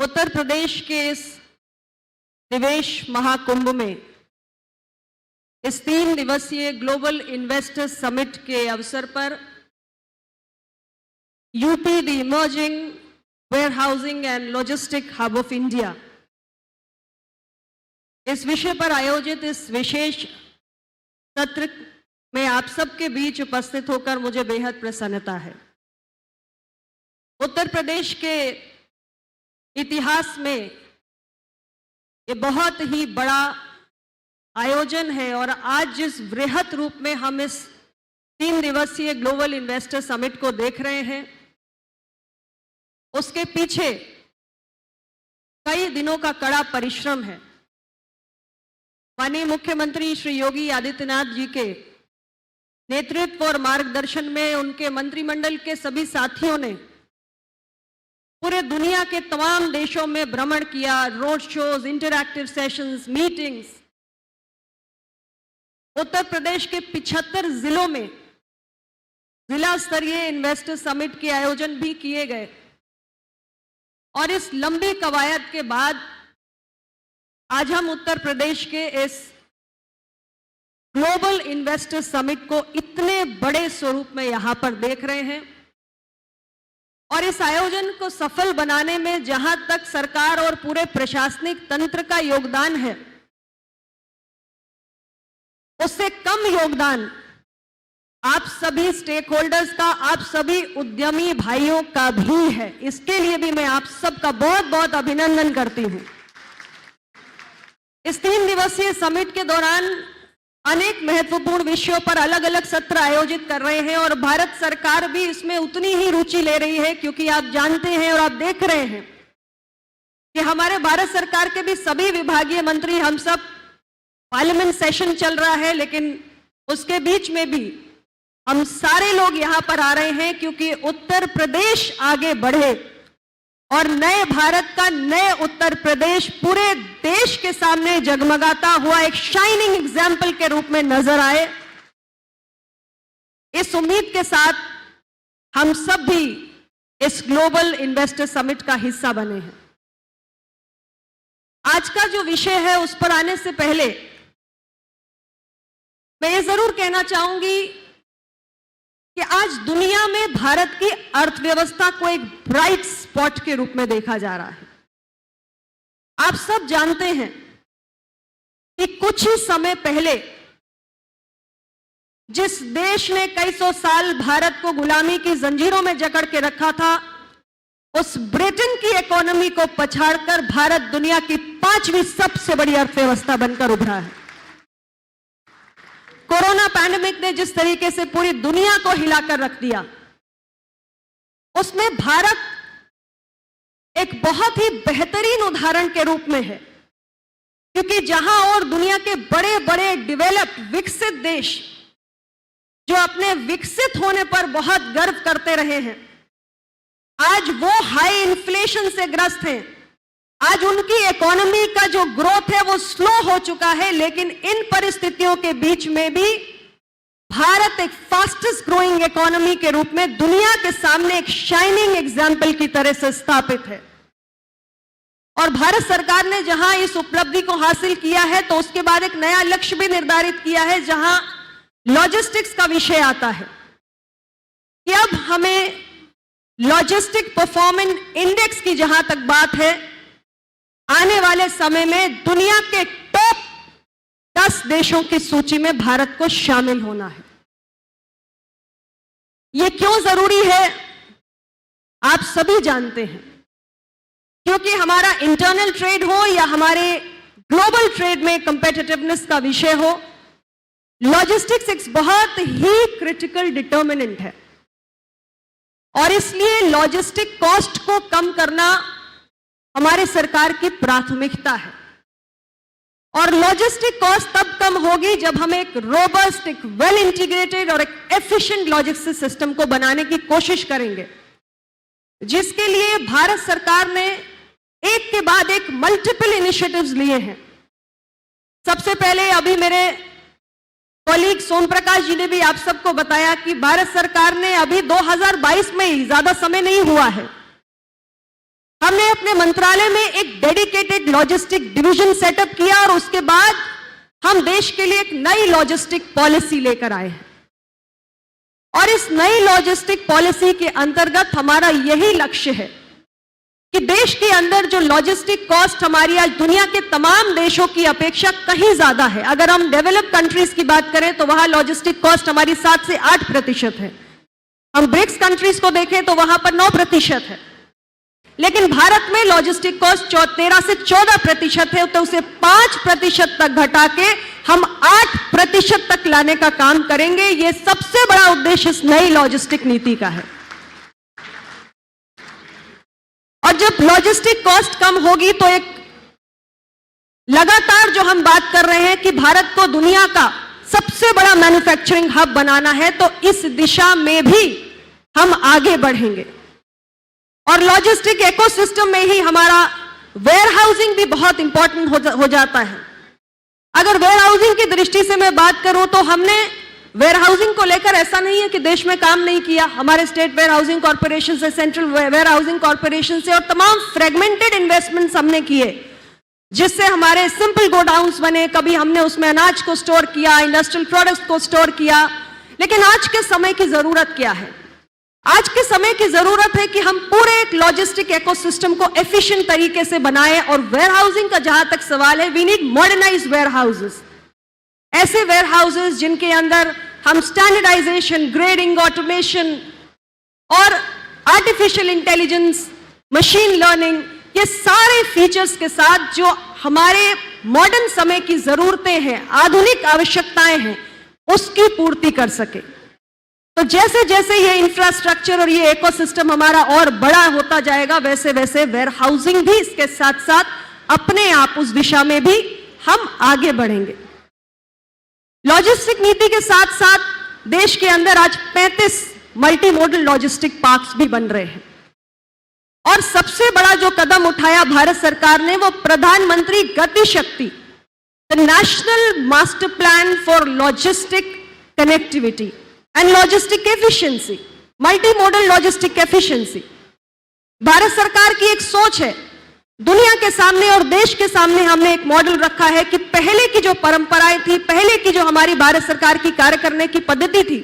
उत्तर प्रदेश के इस निवेश महाकुंभ में इस 3 दिवसीय ग्लोबल इन्वेस्टर्स समिट के अवसर पर UP the emerging warehousing and logistic hub of India, इस विषय पर आयोजित इस विशेष सत्र में आप सबके बीच उपस्थित होकर मुझे बेहद प्रसन्नता है। उत्तर प्रदेश के इतिहास में ये बहुत ही बड़ा आयोजन है और आज जिस वृहत रूप में हम इस 3 दिवसीय ग्लोबल इन्वेस्टर समिट को देख रहे हैं, उसके पीछे कई दिनों का कड़ा परिश्रम है। माननीय मुख्यमंत्री श्री योगी आदित्यनाथ जी के नेतृत्व और मार्गदर्शन में उनके मंत्रिमंडल के सभी साथियों ने पूरे दुनिया के तमाम देशों में भ्रमण किया, road shows, interactive sessions, meetings. Uttar Pradesh के 75 जिलों में जिला स्तरीय इन्वेस्टर समिट के आयोजन भी किए गए और इस लंबी कवायद के बाद आज हम उत्तर प्रदेश के इस ग्लोबल इन्वेस्टर समिट को इतने बड़े स्वरूप में यहां पर देख रहे हैं। और इस आयोजन को सफल बनाने में जहां तक सरकार और पूरे प्रशासनिक तंत्र का योगदान है, उससे कम योगदान आप सभी स्टेक होल्डर्स का, आप सभी उद्यमी भाइयों का भी है। इसके लिए भी मैं आप सबका बहुत बहुत अभिनंदन करती हूं। इस 3 दिवसीय समिट के दौरान अनेक महत्वपूर्ण विषयों पर अलग अलग सत्र आयोजित कर रहे हैं और भारत सरकार भी इसमें उतनी ही रुचि ले रही है, क्योंकि आप जानते हैं और आप देख रहे हैं कि हमारे भारत सरकार के भी सभी विभागीय मंत्री, हम सब पार्लियामेंट सेशन चल रहा है, लेकिन उसके बीच में भी हम सारे लोग यहां पर आ रहे हैं क्योंकि उत्तर प्रदेश आगे बढ़े और नए भारत का, नए उत्तर प्रदेश पूरे देश के सामने जगमगाता हुआ एक शाइनिंग एग्जाम्पल के रूप में नजर आए। इस उम्मीद के साथ हम सब भी इस ग्लोबल इन्वेस्टर समिट का हिस्सा बने हैं। आज का जो विषय है उस पर आने से पहले मैं ये जरूर कहना चाहूंगी कि आज दुनिया में भारत की अर्थव्यवस्था को एक ब्राइट स्पॉट के रूप में देखा जा रहा है। आप सब जानते हैं कि कुछ ही समय पहले जिस देश ने कई सौ साल भारत को गुलामी की जंजीरों में जकड़ के रखा था, उस ब्रिटेन की इकोनॉमी को पछाड़कर भारत दुनिया की 5वीं सबसे बड़ी अर्थव्यवस्था बनकर उभरा है। कोरोना पैंडेमिक ने जिस तरीके से पूरी दुनिया को हिलाकर रख दिया, उसमें भारत एक बहुत ही बेहतरीन उदाहरण के रूप में है, क्योंकि जहां और दुनिया के बड़े बड़े डेवलप्ड विकसित देश जो अपने विकसित होने पर बहुत गर्व करते रहे हैं, आज वो हाई इन्फ्लेशन से ग्रस्त हैं। आज उनकी इकोनॉमी का जो ग्रोथ है वो स्लो हो चुका है, लेकिन इन परिस्थितियों के बीच में भी भारत एक फास्टेस्ट ग्रोइंग इकोनॉमी के रूप में दुनिया के सामने एक शाइनिंग एग्जाम्पल की तरह से स्थापित है। और भारत सरकार ने जहां इस उपलब्धि को हासिल किया है, तो उसके बाद एक नया लक्ष्य भी निर्धारित किया है, जहां लॉजिस्टिक्स का विषय आता है कि अब हमें लॉजिस्टिक परफॉर्मेंस इंडेक्स की जहां तक बात है, आने वाले समय में दुनिया के टॉप 10 देशों की सूची में भारत को शामिल होना है। यह क्यों जरूरी है आप सभी जानते हैं, क्योंकि हमारा इंटरनल ट्रेड हो या हमारे ग्लोबल ट्रेड में कंपेटिटिवनेस का विषय हो, लॉजिस्टिक्स एक बहुत ही क्रिटिकल डिटर्मिनेंट है। और इसलिए लॉजिस्टिक कॉस्ट को कम करना हमारी सरकार की प्राथमिकता है। और लॉजिस्टिक कॉस्ट तब कम होगी जब हम एक रोबस्ट, एक वेल इंटीग्रेटेड और एक एफिशिएंट लॉजिस्टिक सिस्टम को बनाने की कोशिश करेंगे, जिसके लिए भारत सरकार ने एक के बाद एक मल्टीपल इनिशिएटिव्स लिए हैं। सबसे पहले अभी मेरे कॉलीग सोम प्रकाश जी ने भी आप सबको बताया कि भारत सरकार ने अभी 2022 में ही, ज्यादा समय नहीं हुआ है, हमने अपने मंत्रालय में एक डेडिकेटेड लॉजिस्टिक डिवीजन सेटअप किया और उसके बाद हम देश के लिए एक नई लॉजिस्टिक पॉलिसी लेकर आए हैं। और इस नई लॉजिस्टिक पॉलिसी के अंतर्गत हमारा यही लक्ष्य है कि देश के अंदर जो लॉजिस्टिक कॉस्ट हमारी आज दुनिया के तमाम देशों की अपेक्षा कहीं ज्यादा है। अगर हम डेवलप्ड कंट्रीज की बात करें तो वहां लॉजिस्टिक कॉस्ट हमारी 7 से 8% है। हम ब्रिक्स कंट्रीज को देखें तो वहां पर 9% है। लेकिन भारत में लॉजिस्टिक कॉस्ट 13 से 14% है, तो उसे 5% तक घटा के हम 8% तक लाने का काम करेंगे। यह सबसे बड़ा उद्देश्य इस नई लॉजिस्टिक नीति का है। और जब लॉजिस्टिक कॉस्ट कम होगी तो एक लगातार जो हम बात कर रहे हैं कि भारत को दुनिया का सबसे बड़ा मैन्युफैक्चरिंग हब बनाना है, तो इस दिशा में भी हम आगे बढ़ेंगे। और लॉजिस्टिक इकोसिस्टम में ही हमारा वेयरहाउसिंग भी बहुत इंपॉर्टेंट हो जाता है। अगर वेयरहाउसिंग की दृष्टि से मैं बात करूं तो हमने वेयरहाउसिंग को लेकर ऐसा नहीं है कि देश में काम नहीं किया। हमारे स्टेट वेयरहाउसिंग कॉर्पोरेशन से, सेंट्रल वेयरहाउसिंग कॉर्पोरेशन से और तमाम फ्रेगमेंटेड इन्वेस्टमेंट्स हमने किए, जिससे हमारे सिंपल गोडाउन्स बने। कभी हमने उसमें अनाज को स्टोर किया, इंडस्ट्रियल प्रोडक्ट्स को स्टोर किया। लेकिन आज के समय की जरूरत क्या है? आज के समय की जरूरत है कि हम पूरे एक लॉजिस्टिक इकोसिस्टम को एफिशिएंट तरीके से बनाएं। और वेयरहाउसिंग का जहां तक सवाल है, वी नीड मॉडर्नाइज्ड वेयरहाउसेस, ऐसे वेयरहाउसेस जिनके अंदर हम स्टैंडर्डाइजेशन, ग्रेडिंग, ऑटोमेशन और आर्टिफिशियल इंटेलिजेंस, मशीन लर्निंग, ये सारे फीचर्स के साथ जो हमारे मॉडर्न समय की जरूरतें हैं, आधुनिक आवश्यकताएं हैं, उसकी पूर्ति कर सके। तो जैसे जैसे ये इंफ्रास्ट्रक्चर और ये इकोसिस्टम हमारा और बड़ा होता जाएगा, वैसे वैसे वेयरहाउसिंग भी इसके साथ साथ अपने आप उस दिशा में भी हम आगे बढ़ेंगे। लॉजिस्टिक नीति के साथ साथ देश के अंदर आज 35 मल्टी मॉडल लॉजिस्टिक पार्क्स भी बन रहे हैं। और सबसे बड़ा जो कदम उठाया भारत सरकार ने, वो प्रधानमंत्री गति शक्ति, the national master plan for logistic connectivity and logistic efficiency, multi modal logistic efficiency. Bharat सरकार की एक सोच है, दुनिया के सामने और देश के सामने हमने एक मॉडल रखा है कि पहले की जो परंपराएं थी, पहले की जो हमारी भारत सरकार की कार्य करने की पद्धति थी,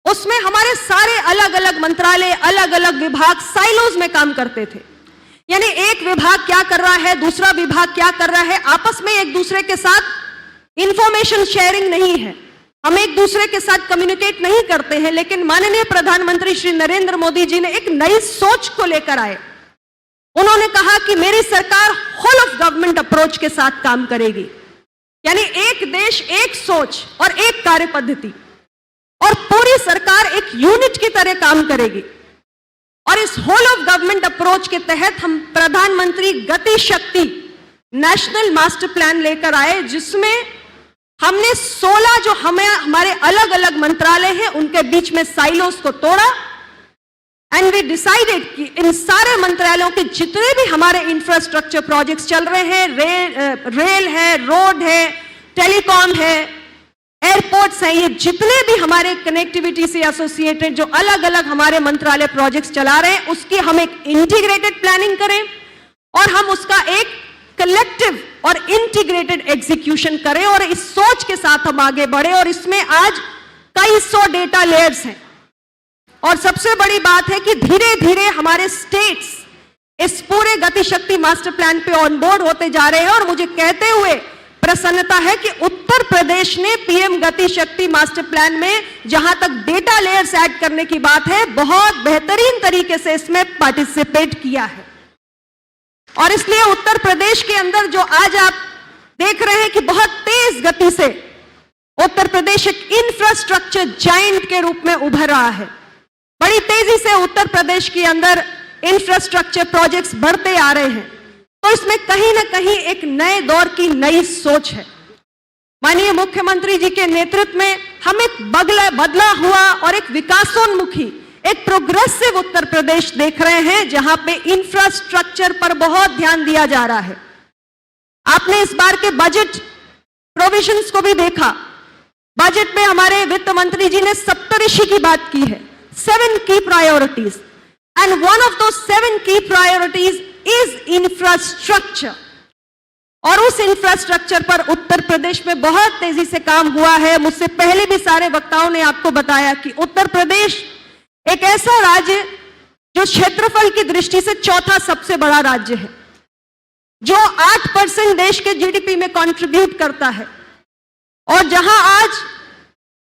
उसमें हमारे सारे अलग अलग मंत्रालय, अलग अलग विभाग साइलोज में काम करते थे। यानी एक विभाग क्या कर रहा है, दूसरा विभाग क्या कर रहा है, आपस में एक दूसरे के साथ इंफॉर्मेशन शेयरिंग नहीं है, हम एक दूसरे के साथ कम्युनिकेट नहीं करते हैं। लेकिन माननीय प्रधानमंत्री श्री नरेंद्र मोदी जी ने एक नई सोच को लेकर आए। उन्होंने कहा कि मेरी सरकार होल ऑफ गवर्नमेंट अप्रोच के साथ काम करेगी, यानी एक देश, एक सोच और एक कार्य पद्धति, और पूरी सरकार एक यूनिट की तरह काम करेगी। और इस होल ऑफ गवर्नमेंट अप्रोच के तहत हम प्रधानमंत्री गति शक्ति नेशनल मास्टर प्लान लेकर आए, जिसमें हमने 16 जो हमारे अलग अलग मंत्रालय हैं उनके बीच में साइलोस को तोड़ा। एंड वी डिसाइडेड कि इन सारे मंत्रालयों के जितने भी हमारे इंफ्रास्ट्रक्चर प्रोजेक्ट्स चल रहे हैं, रेल है, रोड है, टेलीकॉम है, एयरपोर्ट्स हैं, ये जितने भी हमारे कनेक्टिविटी से एसोसिएटेड जो अलग अलग हमारे मंत्रालय प्रोजेक्ट्स चला रहे हैं, उसकी हम एक इंटीग्रेटेड प्लानिंग करें और हम उसका एक कलेक्टिव और इंटीग्रेटेड एग्जीक्यूशन करें। और इस सोच के साथ हम आगे बढ़े। और इसमें आज कई 100 डेटा लेयर्स हैं। और सबसे बड़ी बात है कि धीरे धीरे हमारे स्टेट्स इस पूरे गति शक्ति मास्टर प्लान पे ऑन बोर्ड होते जा रहे हैं। और मुझे कहते हुए प्रसन्नता है कि उत्तर प्रदेश ने पीएम गति शक्ति मास्टर प्लान में जहां तक डेटा लेयर्स ऐड करने की बात है, बहुत बेहतरीन तरीके से इसमें पार्टिसिपेट किया है। और इसलिए उत्तर प्रदेश के अंदर जो आज आप देख रहे हैं कि बहुत तेज गति से उत्तर प्रदेश एक इंफ्रास्ट्रक्चर जायंट के रूप में उभर रहा है। बड़ी तेजी से उत्तर प्रदेश के अंदर इंफ्रास्ट्रक्चर प्रोजेक्ट्स बढ़ते आ रहे हैं। तो इसमें कहीं ना कहीं एक नए दौर की नई सोच है। माननीय मुख्यमंत्री जी के नेतृत्व में हम एक बदला हुआ और एक विकासोन्मुखी, एक प्रोग्रेसिव उत्तर प्रदेश देख रहे हैं, जहां पे इंफ्रास्ट्रक्चर पर बहुत ध्यान दिया जा रहा है। आपने इस बार के बजट प्रोविजंस को भी देखा। बजट में हमारे वित्त मंत्री जी ने सप्तऋषि की बात की है, 7 की priorities. And one of those 7 key priorities is infrastructure. और उस इंफ्रास्ट्रक्चर पर उत्तर प्रदेश में बहुत तेजी से काम हुआ है। मुझसे पहले भी सारे वक्ताओं ने आपको बताया कि उत्तर प्रदेश एक ऐसा राज्य जो क्षेत्रफल की दृष्टि से चौथा सबसे बड़ा राज्य है, जो 8% देश के जीडीपी में कंट्रीब्यूट करता है, और जहां आज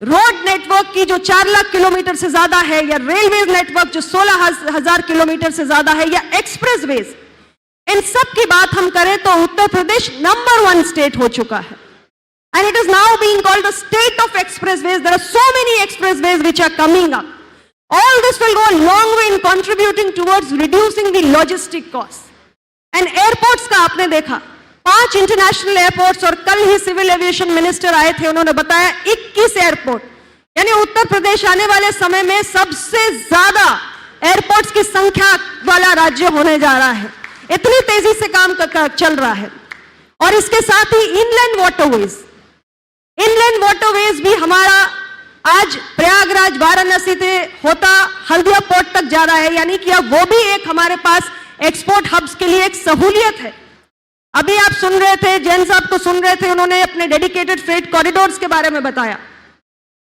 रोड नेटवर्क की जो 4 लाख किलोमीटर से ज्यादा है, या रेलवे नेटवर्क जो 16,000 किलोमीटर से ज्यादा है, या एक्सप्रेसवेज, इन सब की बात हम करें तो उत्तर प्रदेश नंबर 1 स्टेट हो चुका है। And it is now being called the state of expressways. There are so many expressways which are coming up. All this will go a long way in contributing towards reducing the logistic costs. And airports का आपने देखा, 5 international airports, और कल ही civil aviation minister आए थे, उन्होंने बताया 21 airport, यानी उत्तर प्रदेश आने वाले समय में सबसे ज्यादा एयरपोर्ट्स की संख्या वाला राज्य होने जा रहा है। इतनी तेजी से काम चल रहा है। और इसके साथ ही इनलैंड वाटरवेज भी हमारा आज प्रयागराज, वाराणसी से होता हल्दिया पोर्ट तक जा रहा है, यानी कि अब वो भी एक हमारे पास एक्सपोर्ट हब्स के लिए एक सहूलियत है। अभी आप सुन रहे थे, जैन साहब को सुन रहे थे, उन्होंने अपने डेडिकेटेड फ्रेट कॉरिडोर्स के बारे में बताया।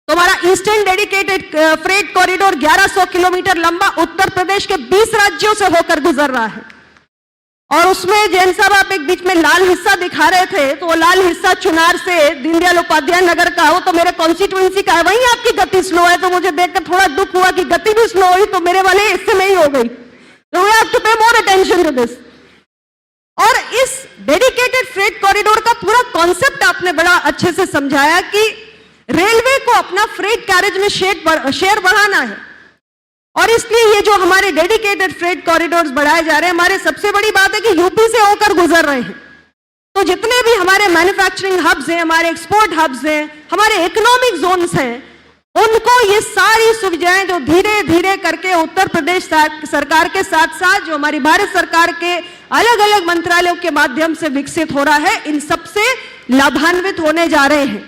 तो हमारा eastern dedicated freight corridor 1100 kilometre लंबा उत्तर प्रदेश के 20 राज्यों से होकर गुजर रहा है। और उसमें जैन साहब आप एक बीच में लाल हिस्सा दिखा रहे थे, तो वो लाल हिस्सा चुनार से दीनदयाल उपाध्याय नगर का हो, तो मेरे कॉन्स्टिट्यूएंसी का है, वहीं आपकी गति स्लो है। तो मुझे देखकर थोड़ा दुख हुआ कि गति भी स्लो हुई, तो मेरे वाले इससे नहीं हो गई। तो वी हैव टू पे मोर अटेंशन टू दिस। और इस डेडिकेटेड फ्रेट कॉरिडोर का पूरा कॉन्सेप्ट आपने बड़ा अच्छे से समझाया कि रेलवे को अपना फ्रेट कैरेज में शेयर बढ़ाना है, और इसलिए ये जो हमारे डेडिकेटेड फ्रेट कॉरिडोर्स बढ़ाए जा रहे हैं, हमारे सबसे बड़ी बात है कि यूपी से होकर गुजर रहे हैं। तो जितने भी हमारे मैन्युफैक्चरिंग हब्स हैं, हमारे एक्सपोर्ट हब्स हैं, हमारे इकोनॉमिक जोन्स हैं, उनको ये सारी सुविधाएं जो धीरे धीरे करके उत्तर प्रदेश सरकार के साथ साथ जो हमारी भारत सरकार के अलग अलग मंत्रालयों के माध्यम से विकसित हो रहा है, इन सबसे लाभान्वित होने जा रहे हैं।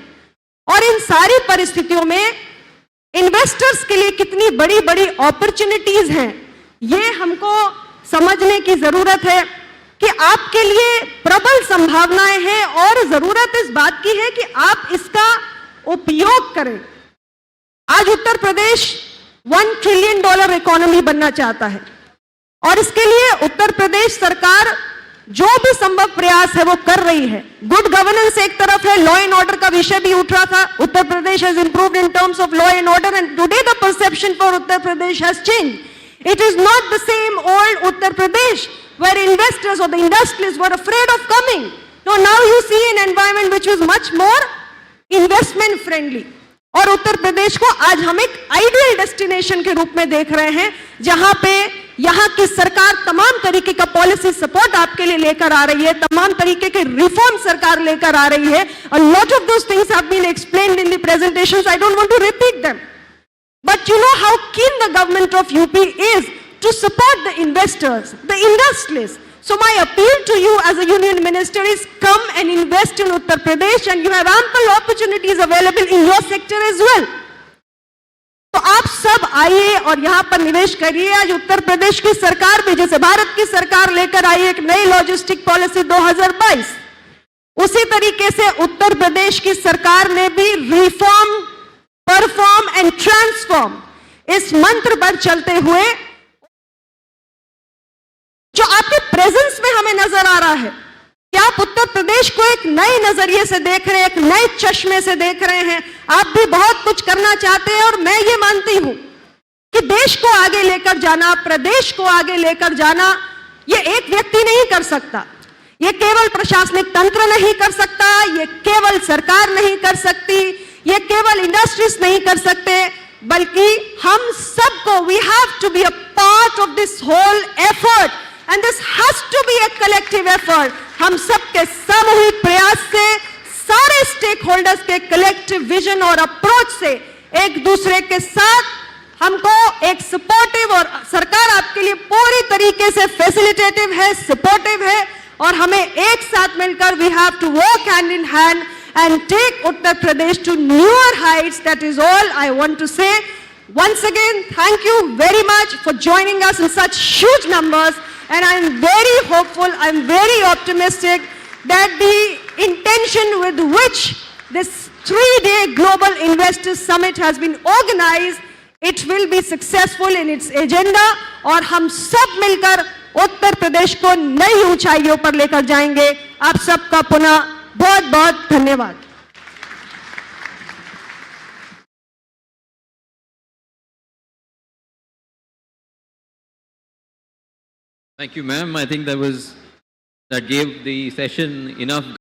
और इन सारी परिस्थितियों में इन्वेस्टर्स के लिए कितनी बड़ी बड़ी अपॉर्चुनिटीज हैं, ये हमको समझने की जरूरत है कि आपके लिए प्रबल संभावनाएं हैं, और जरूरत इस बात की है कि आप इसका उपयोग करें। आज उत्तर प्रदेश $1 ट्रिलियन इकोनॉमी बनना चाहता है, और इसके लिए उत्तर प्रदेश सरकार जो भी संभव प्रयास है वो कर रही है। गुड गवर्नेंस एक तरफ है, लॉ एंड ऑर्डर का विषय भी उठ रहा था। Uttar Pradesh has improved in terms of law and order, and today the perception for Uttar Pradesh has changed. It is not the same old Uttar Pradesh where investors or the industrialists were afraid of coming. So now you see an environment which was much more investment friendly. और उत्तर प्रदेश को आज हम एक ideal destination के रूप में देख रहे हैं, जहां पे यहाँ की सरकार तमाम तरीके का पॉलिसी सपोर्ट आपके लिए लेकर आ रही है, तमाम तरीके के रिफॉर्म सरकार लेकर आ रही है। A lot of those things have been explained in the presentations. I don't want to repeat them. But you know how keen the government of UP is to support the investors, the industrialists. So my appeal to you as a union minister is come and invest in Uttar Pradesh, and you have ample opportunities available in your sector as well. तो आप सब आइए और यहाँ पर निवेश करिए। आज उत्तर प्रदेश की सरकार भी, जैसे भारत की सरकार लेकर आई एक नई लॉजिस्टिक पॉलिसी 2022, उसी तरीके से उत्तर प्रदेश की सरकार ने भी रिफॉर्म, परफॉर्म एंड ट्रांसफॉर्म इस मंत्र पर चलते हुए जो आपके प्रेजेंस में हमें नजर आ रहा है कि आप उत्तर प्रदेश को एक नए नजरिए से देख रहे हैं, एक नए चश्मे से देख रहे हैं। आप भी बहुत कुछ करना चाहते हैं, और मैं ये मानती हूं कि देश को आगे लेकर जाना, प्रदेश को आगे लेकर जाना, ये एक व्यक्ति नहीं कर सकता, ये केवल प्रशासनिक तंत्र नहीं कर सकता, ये केवल सरकार नहीं कर सकती, ये केवल इंडस्ट्रीज नहीं कर सकते, बल्कि हम सबको we have to be a part of this whole effort, and this has to be a collective effort. हम सबके सामूहिक प्रयास से, सारे स्टेक होल्डर्स के कलेक्टिव विजन और अप्रोच से एक दूसरे के साथ हमको एक सपोर्टिव, और सरकार आपके लिए पूरी तरीके से फैसिलिटेटिव है, सपोर्टिव है, और हमें एक साथ मिलकर we have to work hand in hand and take Uttar Pradesh to newer heights. That is all I want to say. Once again, thank you very much for joining us in such huge numbers, and I'm very hopeful, I'm very optimistic that the intention with which this 3-day Global Investors Summit has been organized, it will be successful in its agenda, और हम सब मिलकर उत्तर प्रदेश को नई ऊंचाइयों पर लेकर जाएंगे। आप सबका पुनः बहुत बहुत धन्यवाद। Thank you, ma'am. I think that gave the session enough